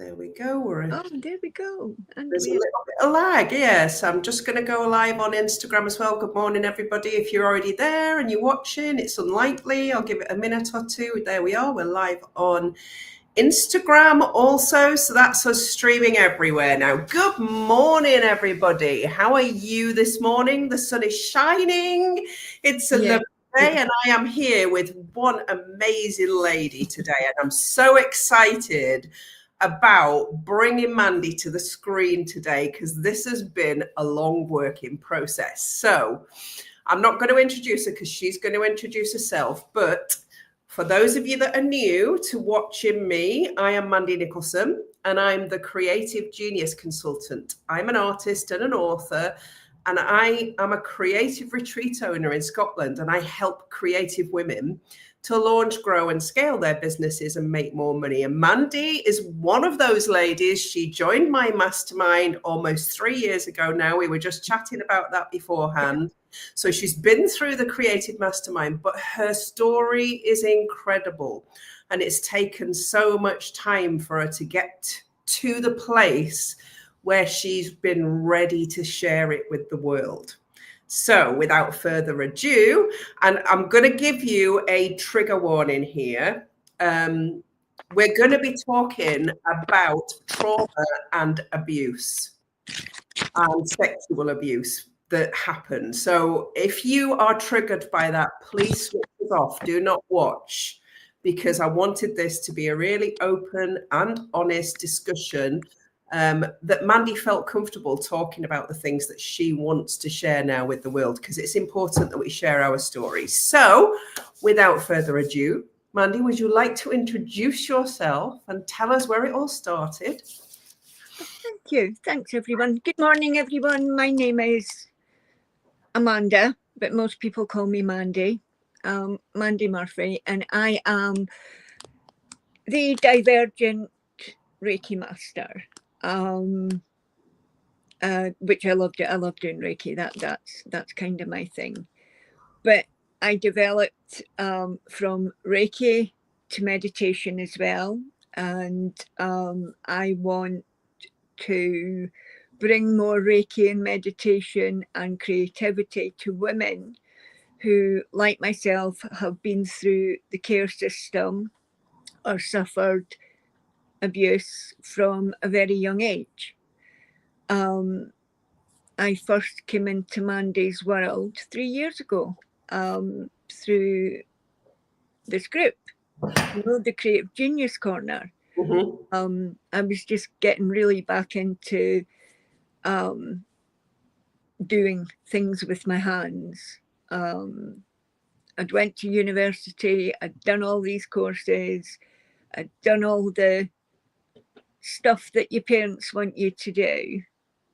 There we go. There we go. And there's a little bit of lag, yes. I'm just going to go live on Instagram as well. Good morning, everybody. If you're already there and you're watching, it's unlikely. I'll give it a minute or two. There we are. We're live on Instagram also. So that's us streaming everywhere now. Good morning, everybody. How are you this morning? The sun is shining. It's a lovely day, and I am here with one amazing lady today, and I'm so excited about bringing Mandy to the screen today because this has been a long working process. So I'm not going to introduce her because she's going to introduce herself, but for those of you that are new to watching me, I am Mandy Nicholson and I'm the Creative Genius Consultant. I'm an artist and an author, and I am a creative retreat owner in Scotland, and I help creative women to launch, grow, and scale their businesses and make more money. And Mandy is one of those ladies. She joined my mastermind almost 3 years ago now. We were just chatting about that beforehand. So she's been through the Creative Mastermind, but her story is incredible. And it's taken so much time for her to get to the place where she's been ready to share it with the world. So without further ado, and I'm going to give you a trigger warning here. We're going to be talking about trauma and abuse and sexual abuse that happens. So if you are triggered by that, please switch it off. Do not watch, because I wanted this to be a really open and honest discussion that Mandy felt comfortable talking about the things that she wants to share now with the world, because it's important that we share our stories. So without further ado, Mandy, would you like to introduce yourself and tell us where it all started? Thank you. Thanks, everyone. Good morning, everyone. My name is Amanda, but most people call me Mandy, Mandy Murphy, and I am the Divergent Reiki Master. Which I love doing Reiki. That's kind of my thing. But I developed from Reiki to meditation as well, and I want to bring more Reiki and meditation and creativity to women who, like myself, have been through the care system or suffered abuse from a very young age. I first came into Mandy's world 3 years ago through this group, the Creative Genius Corner. Mm-hmm. I was just getting really back into doing things with my hands. I'd went to university, I'd done all these courses, I'd done all the stuff that your parents want you to do.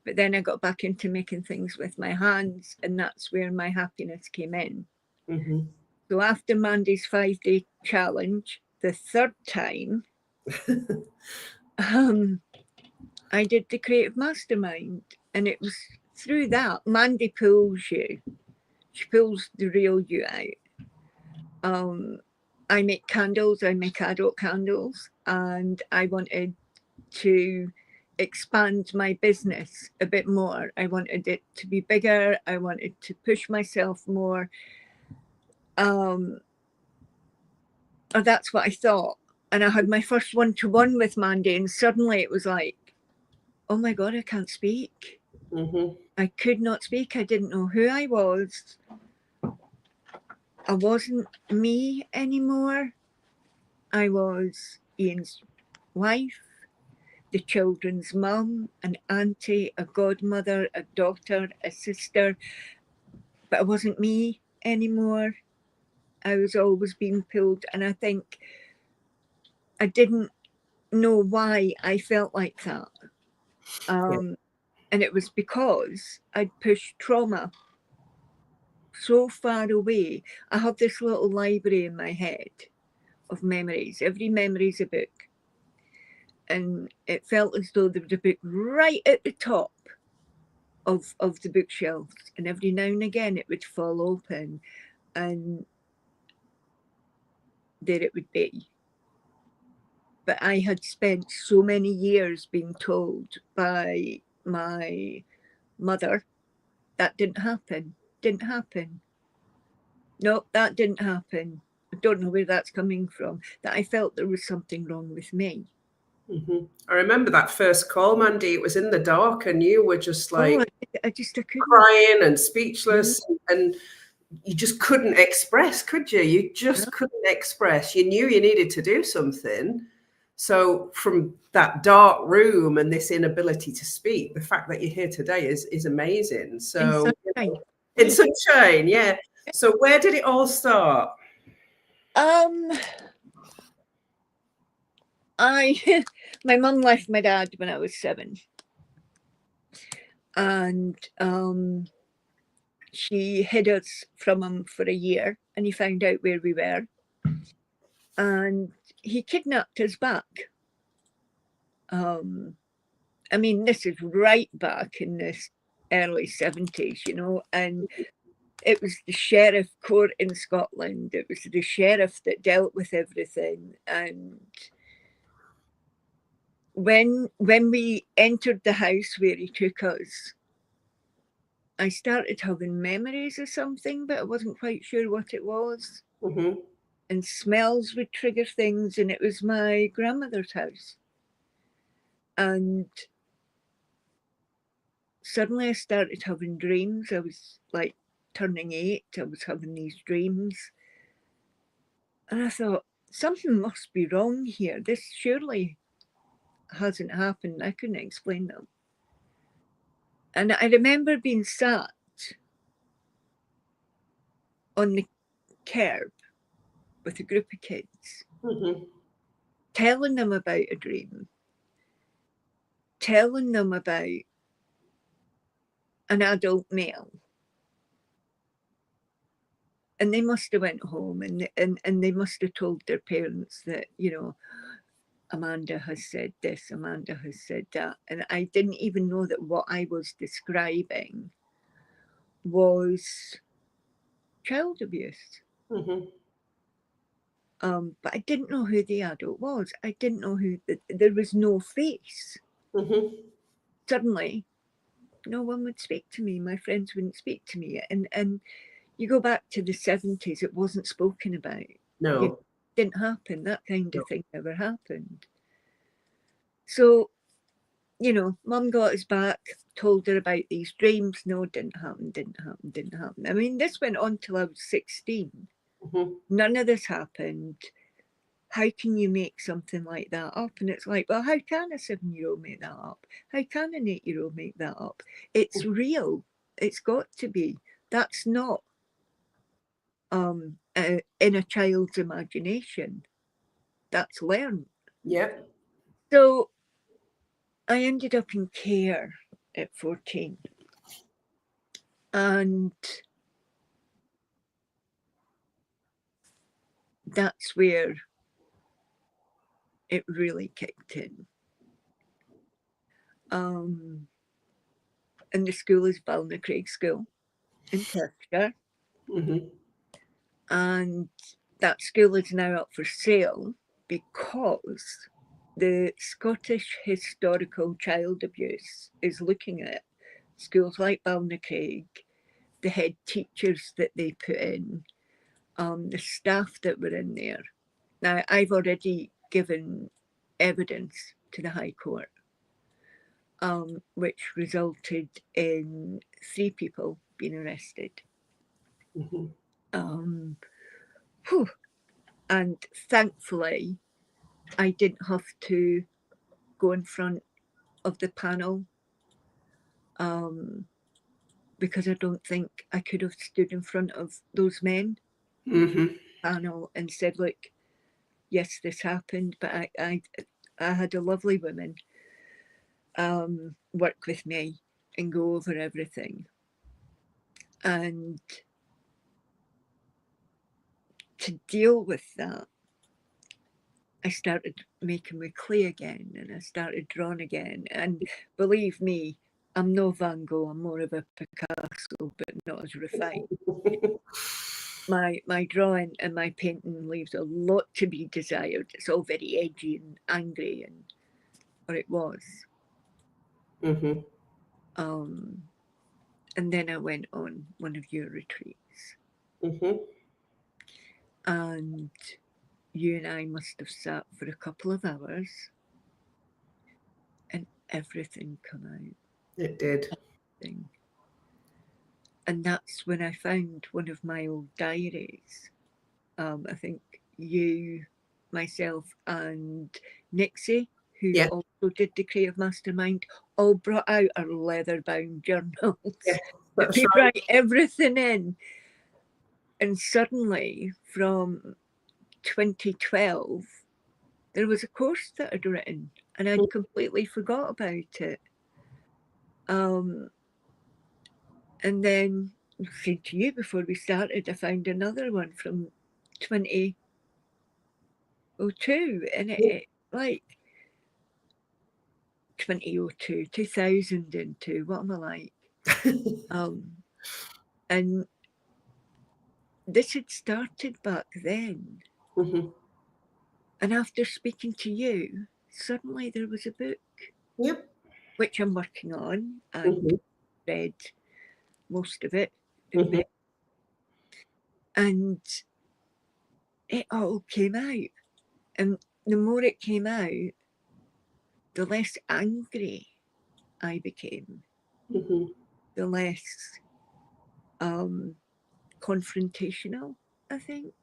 But then I got back into making things with my hands, and that's where my happiness came in. Mm-hmm. So after Mandy's 5-day challenge, the third time, I did the Creative Mastermind, and it was through that. Mandy pulls you. She pulls the real you out. I make candles. I make adult candles, and I wanted to expand my business a bit more. I wanted it to be bigger. I wanted to push myself more. Or that's what I thought. And I had my first one-to-one with Mandy, and suddenly it was like, oh my God, I can't speak. Mm-hmm. I could not speak. I didn't know who I was. I wasn't me anymore. I was Ian's wife, the children's mum, an auntie, a godmother, a daughter, a sister, but I wasn't me anymore. I was always being pulled, and I think I didn't know why I felt like that. And it was because I'd pushed trauma so far away. I have this little library in my head of memories. Every memory is a book. And it felt as though there was a book right at the top of the bookshelves, and every now and again it would fall open, and there it would be. but I had spent so many years being told by my mother that didn't happen. No, that didn't happen. I don't know where that's coming from, that I felt there was something wrong with me. I remember that first call, Mandy. It was in the dark and you were just like I couldn't. Crying and speechless, and you just couldn't express, could you? You just couldn't express. You knew you needed to do something. So from that dark room and this inability to speak, the fact that you're here today is amazing. So in sunshine, yeah. So where did it all start? My mum left my dad when I was 7, and she hid us from him for a year, and he found out where we were, and he kidnapped us back. I mean, this is right back in the early 70s, you know, and it was the sheriff court in Scotland. It was the sheriff that dealt with everything. And when we entered the house where he took us, I started having memories of something, but I wasn't quite sure what it was. And smells would trigger things, and it was my grandmother's house. And suddenly I started having dreams. I was like turning 8. I was having these dreams. And I thought, something must be wrong here. This surely hasn't happened. I couldn't explain them. And I remember being sat on the curb with a group of kids, telling them about a dream, telling them about an adult male. And they must have went home and they must have told their parents that, you know, Amanda has said this, Amanda has said that. And I didn't even know that what I was describing was child abuse. But I didn't know who the adult was. I didn't know who, there was no face. Suddenly, no one would speak to me. My friends wouldn't speak to me. And you go back to the 70s, it wasn't spoken about. No. It didn't happen. That kind of thing never happened. So, you know, Mum got us back, told her about these dreams. No, didn't happen. I mean, this went on till I was 16. None of this happened. How can you make something like that up? And it's like, well, how can a 7-year-old make that up? How can an 8-year-old make that up? It's real. It's got to be. That's not in a child's imagination. That's learned. Yeah. So I ended up in care at 14. And that's where it really kicked in. And the school is Balnacraig School in Perthshire. And that school is now up for sale because the Scottish Historical Child Abuse is looking at schools like Balnacraig, the head teachers that they put in, the staff that were in there. Now, I've already given evidence to the High Court, which resulted in 3 people being arrested. And thankfully, I didn't have to go in front of the panel because I don't think I could have stood in front of those men panel and said, look, yes, this happened. But I had a lovely woman work with me and go over everything. And to deal with that, I started making with clay again, and I started drawing again. And believe me, I'm no Van Gogh, I'm more of a Picasso, but not as refined. my drawing and my painting leaves a lot to be desired. It's all very edgy and angry, or it was. Mm-hmm. And then I went on one of your retreats. Mm-hmm. And you and I must have sat for a couple of hours, and everything come out. It did. Everything. And that's when I found one of my old diaries. I think you, myself, and Nixie, who also did the Creative Mastermind, all brought out our leather-bound journals. Yeah, that's we right. write everything in. And suddenly, from 2012, there was a course that I'd written, and I'd completely forgot about it. And then, I said to you before we started, I found another one from 2002, and it like 2002, 2002. What am I like? And this had started back then. Mm-hmm. And after speaking to you, suddenly there was a book. Yep. Which I'm working on, and read most of it. And it all came out. And the more it came out, the less angry I became. The less confrontational, I think.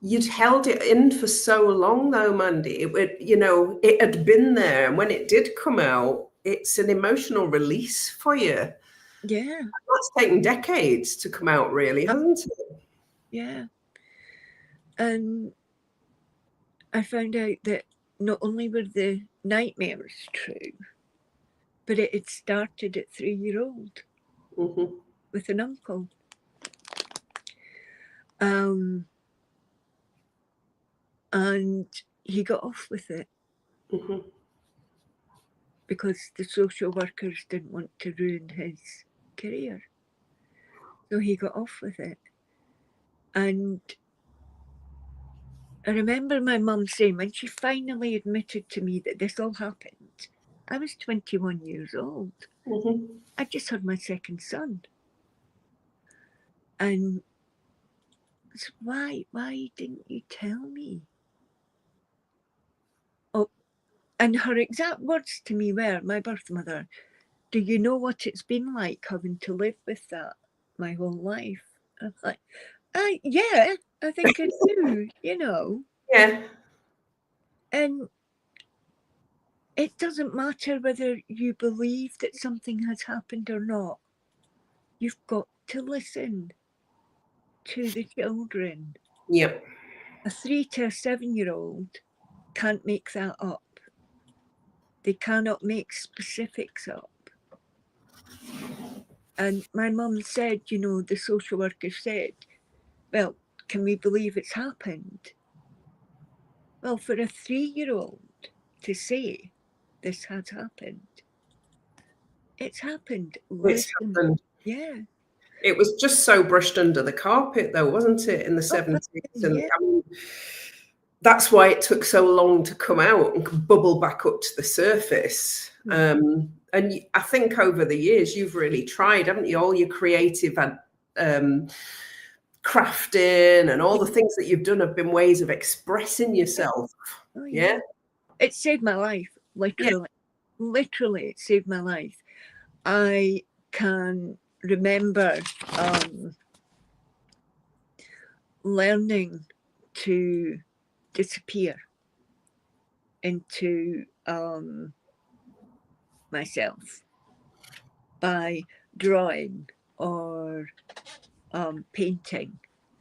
You'd held it in for so long, though, Mandy. It had been there, and when it did come out, it's an emotional release for you. Yeah. That's taken decades to come out, really, hasn't it? Yeah. And I found out that not only were the nightmares true, but it had started at 3-year-old with an uncle. And he got off with it because the social workers didn't want to ruin his career. So he got off with it. And I remember my mum saying, when she finally admitted to me that this all happened, I was 21 years old. I just had my second son. And so why didn't you tell me? Oh, and her exact words to me were, my birth mother, do you know what it's been like having to live with that my whole life? I'm like, yeah, I think I do, Yeah. And it doesn't matter whether you believe that something has happened or not. You've got to listen to the children. Yep. A 3 to a 7-year-old can't make that up. They cannot make specifics up. And my mum said, the social worker said, well, can we believe it's happened? Well, for a 3-year-old to say this has happened, it's happened. It's happened. Yeah. It was just so brushed under the carpet, though, wasn't it, in the 70s? And Yeah. I mean, that's why it took so long to come out and bubble back up to the surface. And I think over the years, you've really tried, haven't you? All your creative crafting and all the things that you've done have been ways of expressing yourself. Oh, yeah. It saved my life, literally. Yeah. Literally, it saved my life. I can remember learning to disappear into myself by drawing or painting.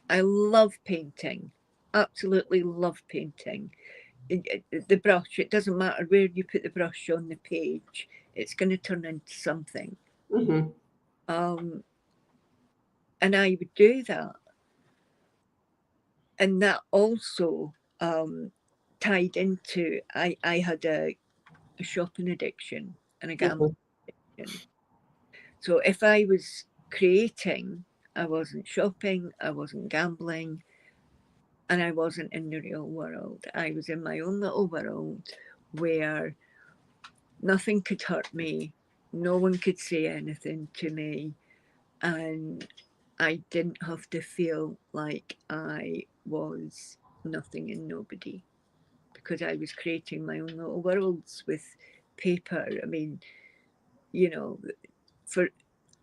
I love painting, absolutely love painting. The brush, it doesn't matter where you put the brush on the page, it's going to turn into something. And I would do that. And that also tied into, I had a shopping addiction and a gambling addiction. So if I was creating, I wasn't shopping, I wasn't gambling, and I wasn't in the real world. I was in my own little world where nothing could hurt me, no one could say anything to me, and I didn't have to feel like I was nothing and nobody, because I was creating my own little worlds with paper. I mean, you know,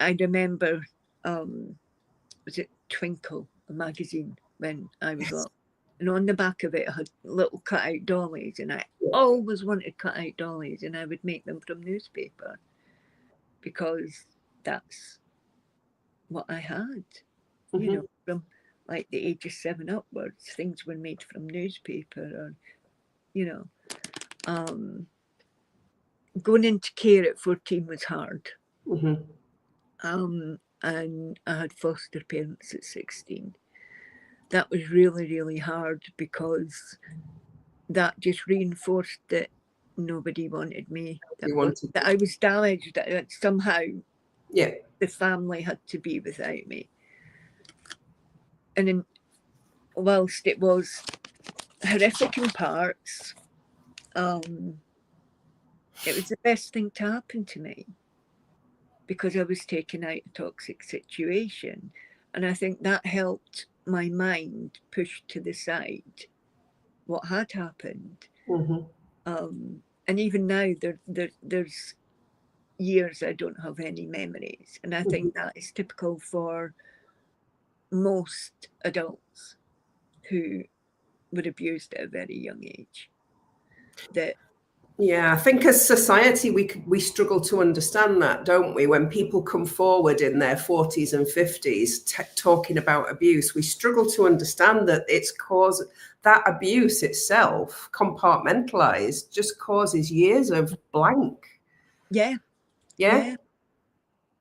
I remember, was it Twinkle, a magazine, when I was little, and on the back of it I had little cut-out dollies, and I always wanted cut-out dollies, and I would make them from newspaper because that's what I had. You know, from like the age of 7 upwards, things were made from newspaper, or, you know, going into care at 14 was hard. And I had foster parents at 16. That was really, really hard, because that just reinforced that nobody wanted me, that I was damaged, that somehow the family had to be without me. And whilst it was horrific in parts, it was the best thing to happen to me, because I was taken out of a toxic situation. And I think that helped my mind push to the side what had happened. And even now, there's years I don't have any memories. And I think that is typical for most adults who were abused at a very young age. Yeah, I think as society, we struggle to understand that, don't we? When people come forward in their 40s and 50s talking about abuse, we struggle to understand that that abuse itself, compartmentalized, just causes years of blank. Yeah.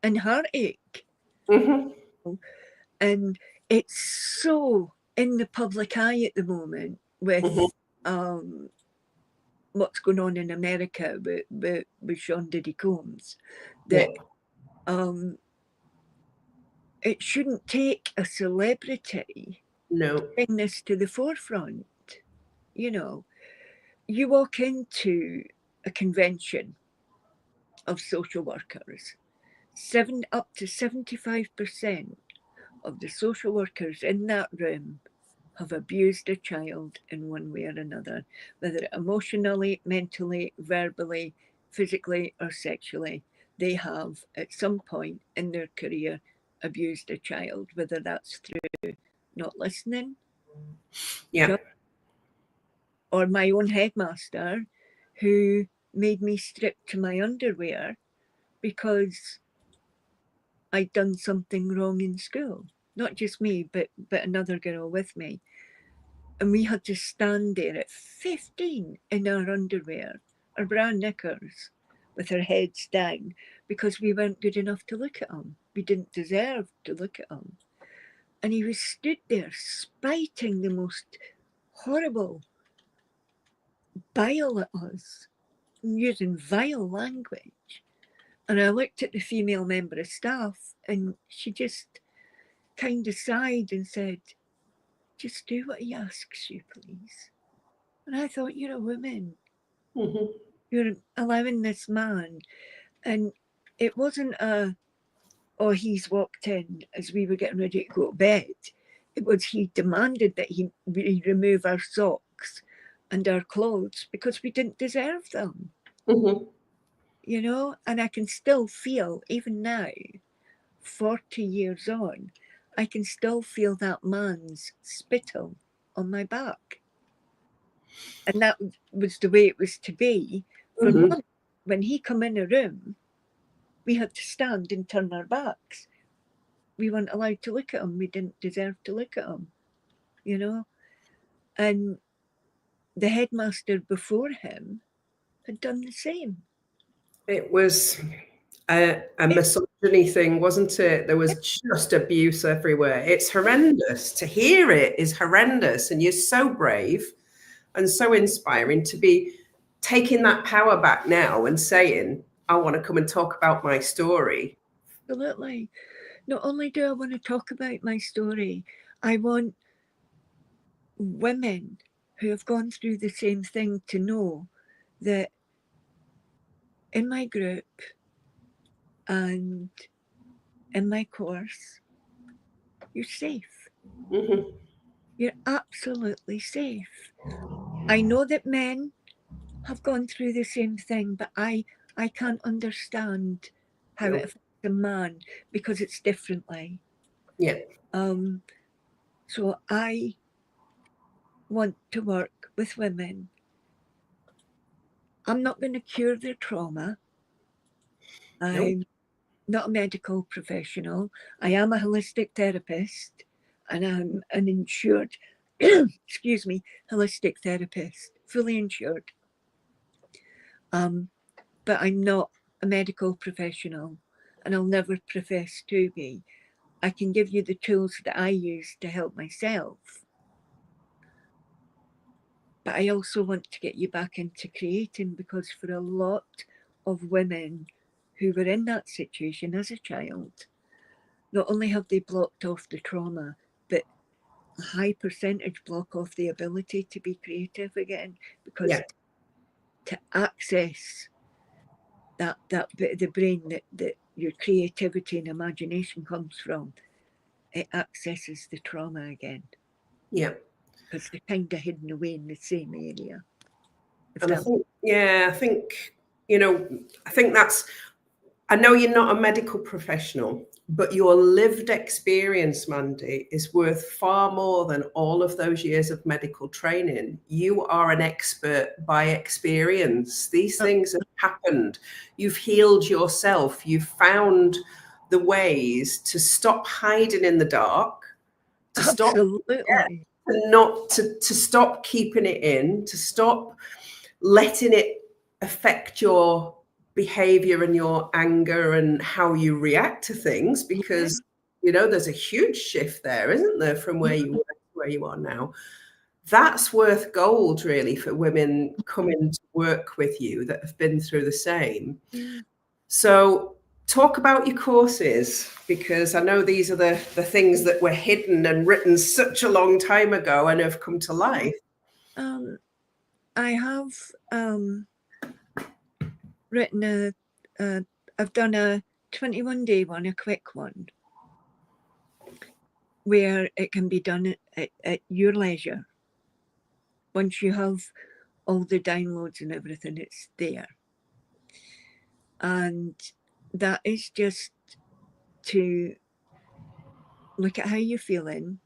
And heartache. And it's so in the public eye at the moment with what's going on in America with Sean Diddy Combs, that it shouldn't take a celebrity to bring this to the forefront. You know, you walk into a convention of social workers, up to 75% of the social workers in that room have abused a child in one way or another, whether emotionally, mentally, verbally, physically, or sexually. They have, at some point in their career, abused a child, whether that's through not listening, or my own headmaster, who made me strip to my underwear because I'd done something wrong in school. Not just me, but another girl with me. And we had to stand there at 15 in our underwear, our brown knickers, with our heads down, because we weren't good enough to look at him. We didn't deserve to look at him. And he was stood there spiting the most horrible bile at us, using vile language. And I looked at the female member of staff, and she just kind of sighed and said, "Just do what he asks you, please." And I thought, you're a woman. You're allowing this man. And it wasn't he's walked in as we were getting ready to go to bed. It was he demanded that we remove our socks and our clothes because we didn't deserve them. You know, and I can still feel, even now, 40 years on, I can still feel that man's spittle on my back. And that was the way it was to be for months. When he come in a room, we had to stand and turn our backs. We weren't allowed to look at him. We didn't deserve to look at him, you know. And the headmaster before him had done the same. It was a misogyny thing, wasn't it? There was just abuse everywhere. It's horrendous. To hear it is horrendous. And you're so brave and so inspiring to be taking that power back now and saying, I want to come and talk about my story. Absolutely. not only do I want to talk about my story, I want women who have gone through the same thing to know that in my group and in my course, you're safe. Mm-hmm. You're absolutely safe. I know that men have gone through the same thing, but I can't understand how it affects a man because it's differently. Yeah. So I want to work with women. I'm not going to cure their trauma. I'm not a medical professional. I am a holistic therapist and I'm an insured, excuse me, holistic therapist, fully insured. But I'm not a medical professional and I'll never profess to be. I can give you the tools that I use to help myself. But I also want to get you back into creating, because for a lot of women who were in that situation as a child, not only have they blocked off the trauma, but a high percentage block off the ability to be creative again, because to access that bit of the brain that your creativity and imagination comes from, it accesses the trauma again. Yeah. Because they're kind of hidden away in the same area. And I think, I think that's, I know you're not a medical professional, but your lived experience, Mandy, is worth far more than all of those years of medical training. You are an expert by experience. These things have happened. You've healed yourself. You've found the ways to stop hiding in the dark, to stop, to stop keeping it in, to stop letting it affect your behavior and your anger and how you react to things, because there's a huge shift there, isn't there, from where you were to where you are now. That's worth gold, really, for women coming to work with you that have been through the same. So talk about your courses, because I know these are the things that were hidden and written such a long time ago and have come to life. I have written I've done a 21-day one, a quick one, where it can be done at your leisure. Once you have all the downloads and everything, it's there. And that is just to look at how you're feeling,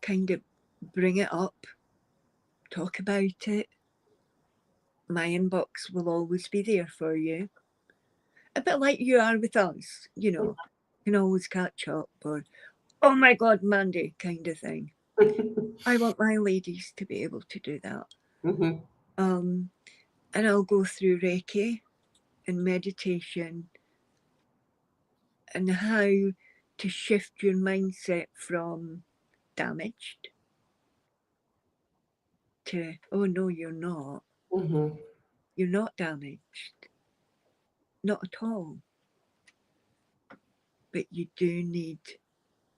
kind of bring it up, talk about it. My inbox will always be there for you. A bit like you are with us, you can always catch up, or, oh my God, Mandy, kind of thing. I want my ladies to be able to do that. And I'll go through Reiki and meditation and how to shift your mindset from damaged to, oh no, you're not. You're not damaged. Not at all. But you do need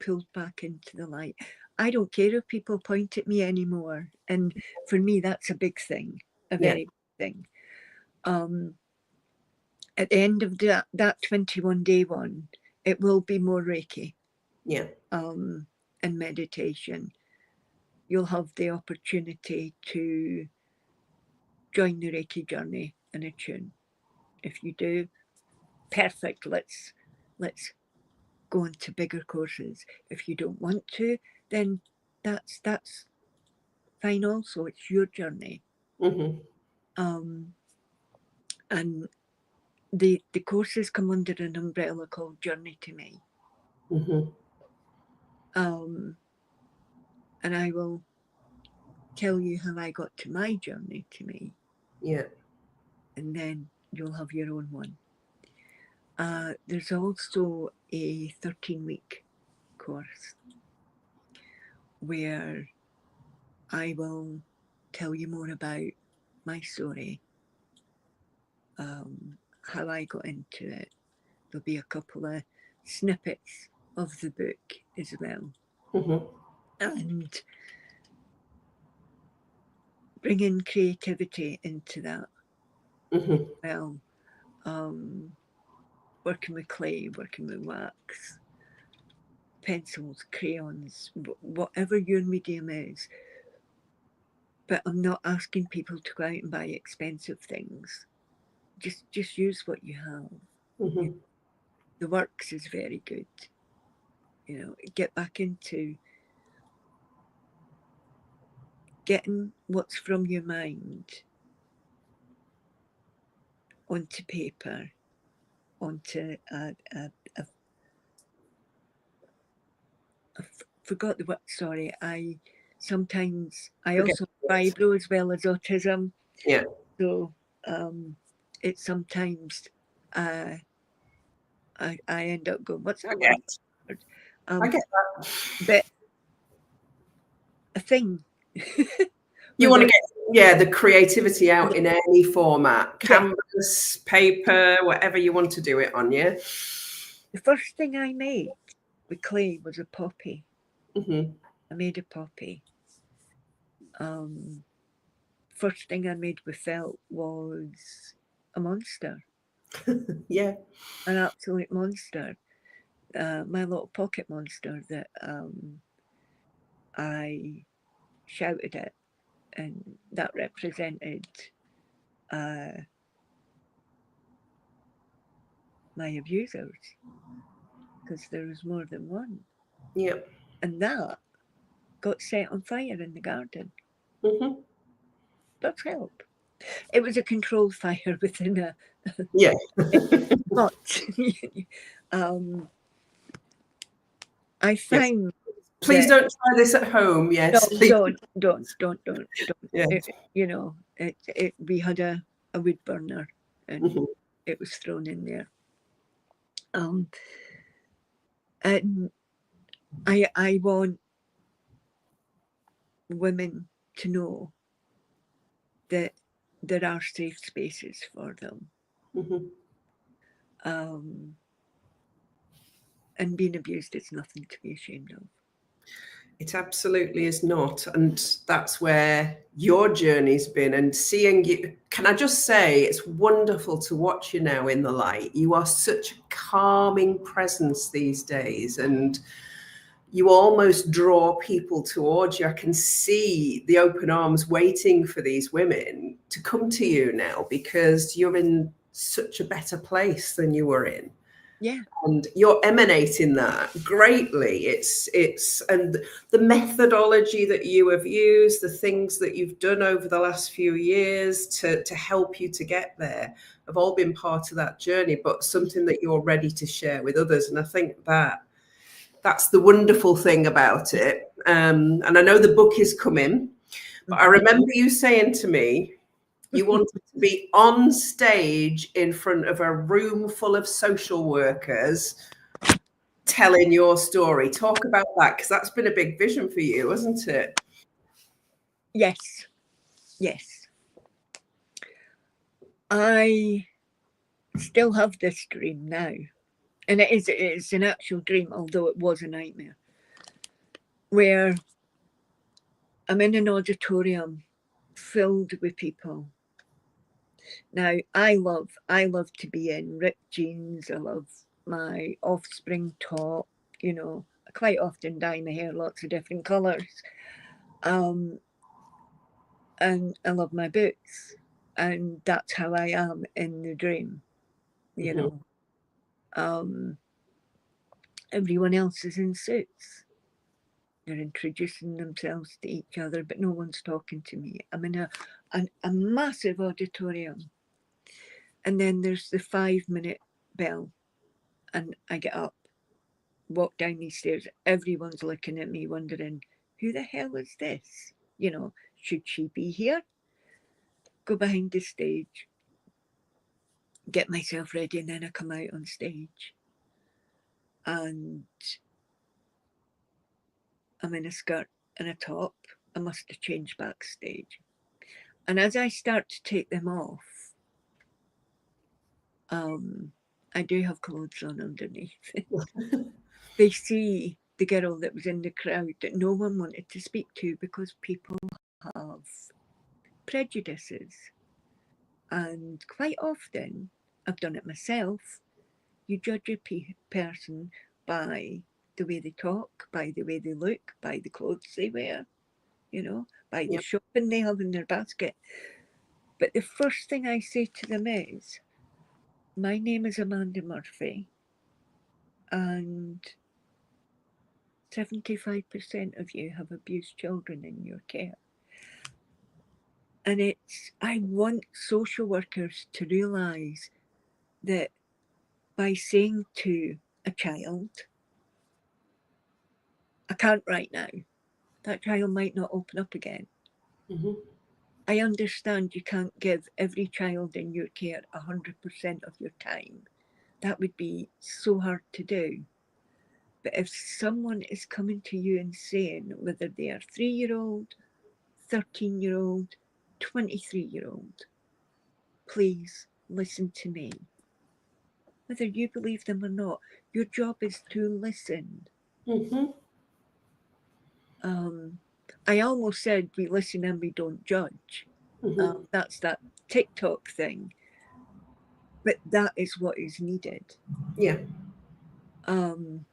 pulled back into the light. I don't care if people point at me anymore. And for me, that's a big thing, a very big thing. At the end of that 21-day one, it will be more Reiki. And meditation. You'll have the opportunity to join the Reiki journey in a tune. If you do, perfect. Let's go into bigger courses. If you don't want to, then that's fine also. It's your journey. And the courses come under an umbrella called Journey to Me. And I will tell you how I got to my journey to me. And then you'll have your own one. There's also a 13-week course where I will tell you more about my story, how I got into it, there'll be a couple of snippets of the book as well. And bringing creativity into that. Well, working with clay, working with wax, pencils, crayons, whatever your medium is. But I'm not asking people to go out and buy expensive things. Just use what you have. The works is very good. You know, get back into getting what's from your mind onto paper, onto I forgot the word. Sorry, I also fibro as well as autism. Yeah. So it's sometimes I end up going, what's that word? I get that. But a thing. You want to get the creativity out in any format, canvas, paper, whatever you want to do it on. Yeah. The first thing I made with clay was a poppy. I made a poppy. First thing I made with felt was a monster. Yeah. An absolute monster. My little pocket monster that I shouted at, and that represented my abusers, because there was more than one. Yep. And that got set on fire in the garden. That's help. It was a controlled fire within a not. I found. Please don't try this at home. Yes. Don't. Yeah. You know, we had a wood burner, and it was thrown in there. And I want women to know that there are safe spaces for them. And being abused is nothing to be ashamed of. It absolutely is not. And that's where your journey's been. And seeing you, can I just say, it's wonderful to watch you now in the light. You are such a calming presence these days. And you almost draw people towards you. I can see the open arms waiting for these women to come to you now, because you're in such a better place than you were in. Yeah. And you're emanating that greatly. It's and the methodology that you have used, the things that you've done over the last few years to help you to get there have all been part of that journey, but something that you're ready to share with others. And I think that's the wonderful thing about it. And I know the book is coming, but I remember you saying to me, you wanted to be on stage in front of a room full of social workers telling your story. Talk about that, because that's been a big vision for you, hasn't it? Yes. I still have this dream now. And it's an actual dream, although it was a nightmare, where I'm in an auditorium filled with people. Now, I love to be in ripped jeans. I love my Offspring top. You know, I quite often dye my hair lots of different colours. And I love my boots. And that's how I am in the dream, you know. Everyone else is in suits. They're introducing themselves to each other, but no one's talking to me. I'm in a massive auditorium. And then there's the 5-minute bell. And I get up, walk down these stairs. Everyone's looking at me, wondering, who the hell is this? You know, should she be here? Go behind the stage, get myself ready, and then I come out on stage. And I'm in a skirt and a top. I must have changed backstage. And as I start to take them off, I do have clothes on underneath. They see the girl that was in the crowd that no one wanted to speak to because people have prejudices. And quite often, I've done it myself, you judge a person by the way they talk, by the way they look, by the clothes they wear, you know, by the shopping they have in their basket. But the first thing I say to them is, my name is Amanda Murphy, and 75% of you have abused children in your care. And I want social workers to realise that by saying to a child, I can't right now, that child might not open up again. Mm-hmm. I understand you can't give every child in your care 100% of your time. That would be so hard to do. But if someone is coming to you and saying, whether they are 3-year-old, 13-year-old, 23-year-old, please listen to me. Whether you believe them or not, your job is to listen. Mm-hmm. I almost said we listen and we don't judge. Mm-hmm. That's that TikTok thing. But that is what is needed. Yeah. And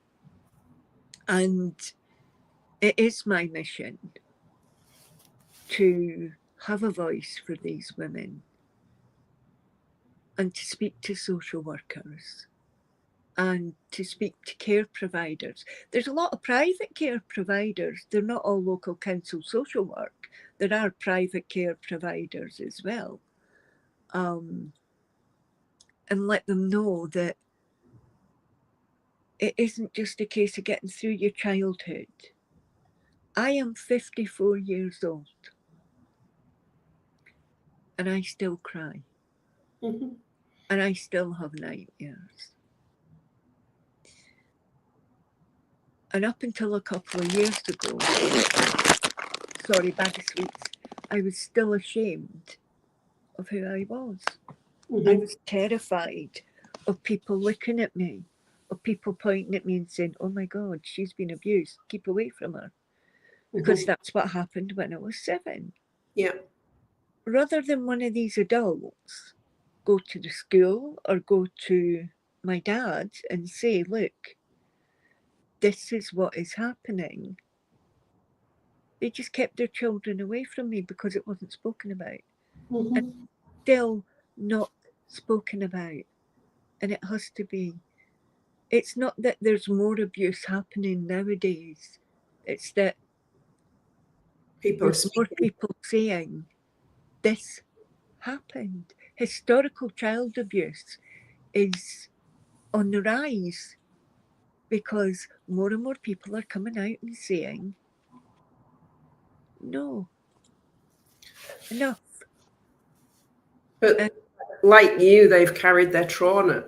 it is my mission to have a voice for these women and to speak to social workers and to speak to care providers. There's a lot of private care providers. They're not all local council social work. There are private care providers as well. And let them know that it isn't just a case of getting through your childhood. I am 54 years old and I still cry. Mm-hmm. And I still have nightmares. And up until a couple of years ago, sorry, bag of sweets, I was still ashamed of who I was. Mm-hmm. I was terrified of people looking at me, of people pointing at me and saying, oh my God, she's been abused, keep away from her. Because mm-hmm. that's what happened when I was 7. Yeah. Rather than one of these adults go to the school or go to my dad and say, look, this is what is happening. They just kept their children away from me because it wasn't spoken about. Mm-hmm. And still not spoken about. And it has to be. It's not that there's more abuse happening nowadays. It's that there's more people saying this happened. Historical child abuse is on the rise because more and more people are coming out and saying, no, enough. But like you, they've carried their trauma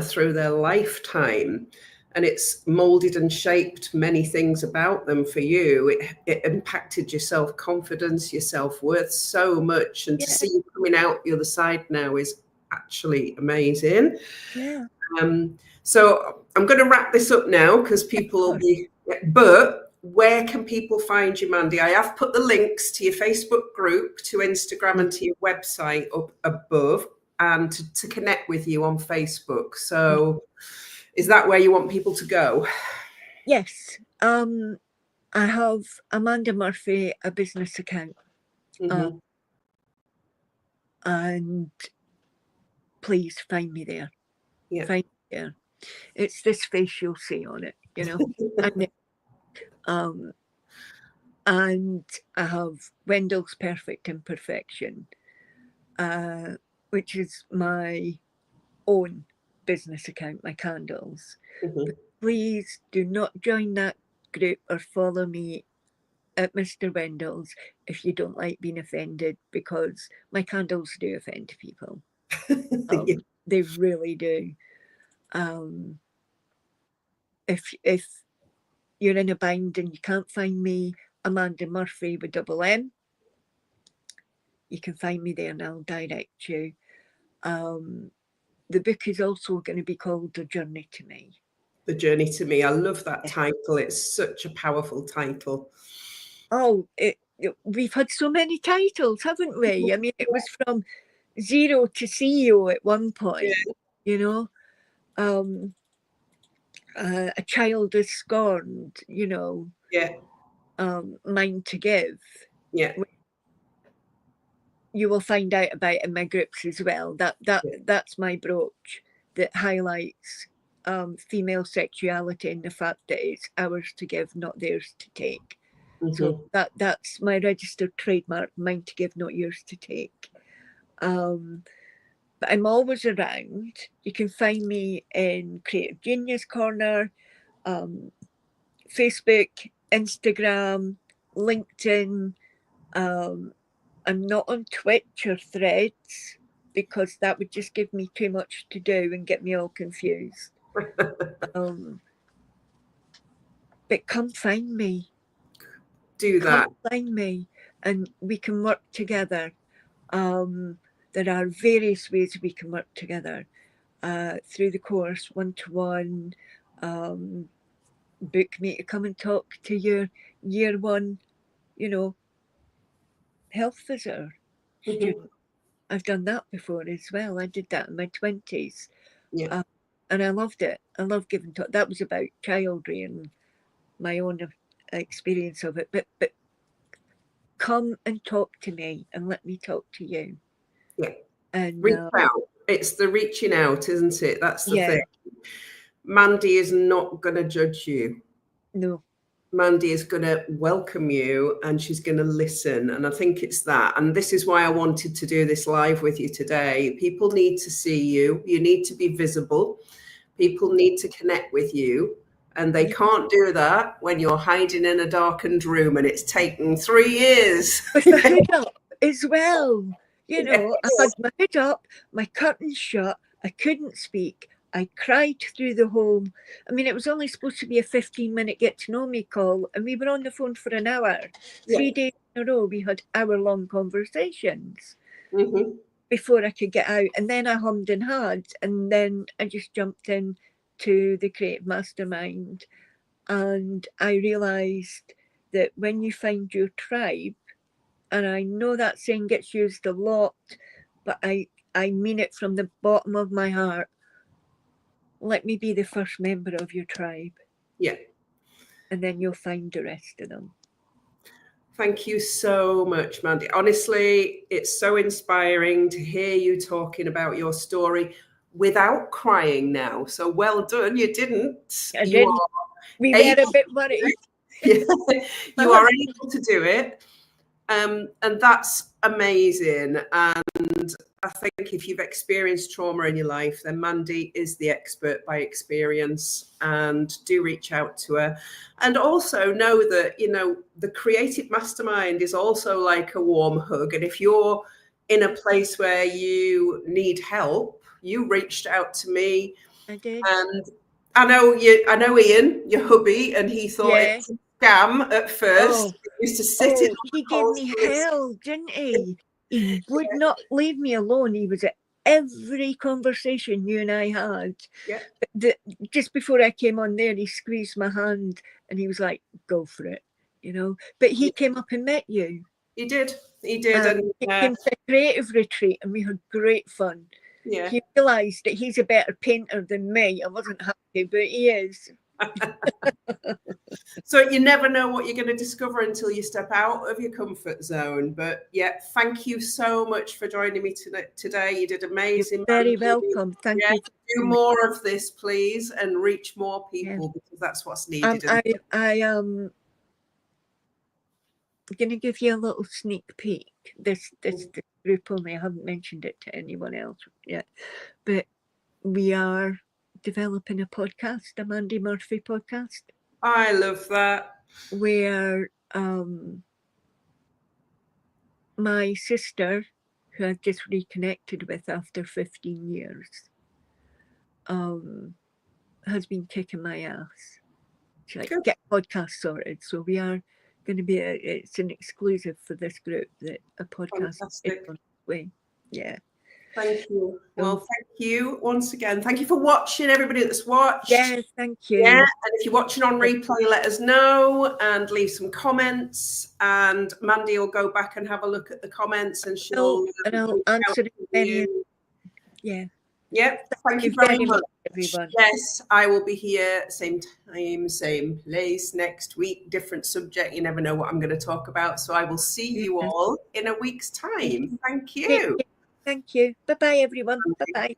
through their lifetime, and it's molded and shaped many things about them for you. It impacted your self-confidence, your self-worth so much. And to see you coming out the other side now is actually amazing. Yeah. So I'm going to wrap this up now because people will be, but where can people find you, Mandy? I have put the links to your Facebook group, to Instagram and to your website up above, and to connect with you on Facebook. So is that where you want people to go? Yes. I have Amanda Murphy, a business account. Mm-hmm. And please find me there. Yeah. Find me there. It's this face you'll see on it, you know. And I have Wendell's Perfect Imperfection, which is my own business account, my candles. Mm-hmm. Please do not join that group or follow me at Mr. Wendell's if you don't like being offended, because my candles do offend people. They really do. If you're in a bind and you can't find me, Amanda Murphy with double M, you can find me there and I'll direct you. the book is also going to be called The Journey to Me. The Journey to Me. I love that title. It's such a powerful title. Oh, we've had so many titles, haven't we? I mean, it was from zero to CEO at one point, you know. A child is scorned, you know. Mind to Give. You will find out about in my groups as well. That's my brooch that highlights female sexuality and the fact that it's ours to give, not theirs to take. So that's my registered trademark, mine to give, not yours to take. But I'm always around. You can find me in Creative Genius Corner, Facebook, Instagram, LinkedIn. I'm not on Twitch or Threads because that would just give me too much to do and get me all confused. But come find me. Do that. Come find me and we can work together. There are various ways we can work together through the course, one-to-one, book me to come and talk to your year one, you know, health visitor student. I've done that before as well. I did that in my 20s. And I loved it. I love giving talk. That was about childry and my own experience of it. But come and talk to me and let me talk to you. And reach out. It's the reaching out, isn't it? That's the thing. Mandy is not going to judge you. No. Mandy is going to welcome you and she's going to listen. And I think it's that. And this is why I wanted to do this live with you today. People need to see you. You need to be visible. People need to connect with you. And they can't do that when you're hiding in a darkened room and it's taken 3 years. With the hood up as well. You know, I had my hood up, my curtains shut. I couldn't speak. I cried through the whole. I mean, it was only supposed to be a 15-minute get to know me call, and we were on the phone for an hour. 3 days in a row, we had hour-long conversations before I could get out. And then I hummed and had, and then I just jumped in to the Creative Mastermind, and I realised that when you find your tribe, and I know that saying gets used a lot, but I mean it from the bottom of my heart. Let me be the first member of your tribe. And then you'll find the rest of them. Thank you so much, Mandy. Honestly, it's so inspiring to hear you talking about your story without crying now. So well done. You didn't. I didn't. We were a bit worried. You are able to do it. And that's amazing. And I think if you've experienced trauma in your life, then Mandy is the expert by experience, and do reach out to her. And also know that, you know, the Creative Mastermind is also like a warm hug. And if you're in a place where you need help, you reached out to me. I did. And I know Ian, your hubby, and he thought it was a scam at first. He used to sit in. He gave me hell, didn't he? He would not leave me alone. He was at every conversation you and I had. Just before I came on there, he squeezed my hand and he was like, go for it, you know. But he came up and met you. He did. He did. And he came to a creative retreat and we had great fun. He realised that he's a better painter than me. I wasn't happy, but he is. So you never know what you're going to discover until you step out of your comfort zone. But yeah, thank you so much for joining me today. You did amazing. You're very welcome. Thank you. Do more of this, please, and reach more people because that's what's needed. I am going to give you a little sneak peek. This group only. I haven't mentioned it to anyone else yet, but we are developing a podcast, a Mandy Murphy podcast. I love that. Where my sister, who I've just reconnected with after 15 years, has been kicking my ass. She's like, get podcast sorted. So we are going to be it's an exclusive for this group that a podcast is on its way. Yeah. Thank you. Well, thank you once again. Thank you for watching, everybody that's watched. Yes, thank you. Yeah, and if you're watching on replay, let us know and leave some comments. And Mandy will go back and have a look at the comments, and she'll answer any. Yeah. Yep. Thank you very much, everyone. Yes, I will be here same time, same place next week. Different subject. You never know what I'm going to talk about. So I will see you all in a week's time. Thank you. Thank you. Bye-bye, everyone. Bye-bye.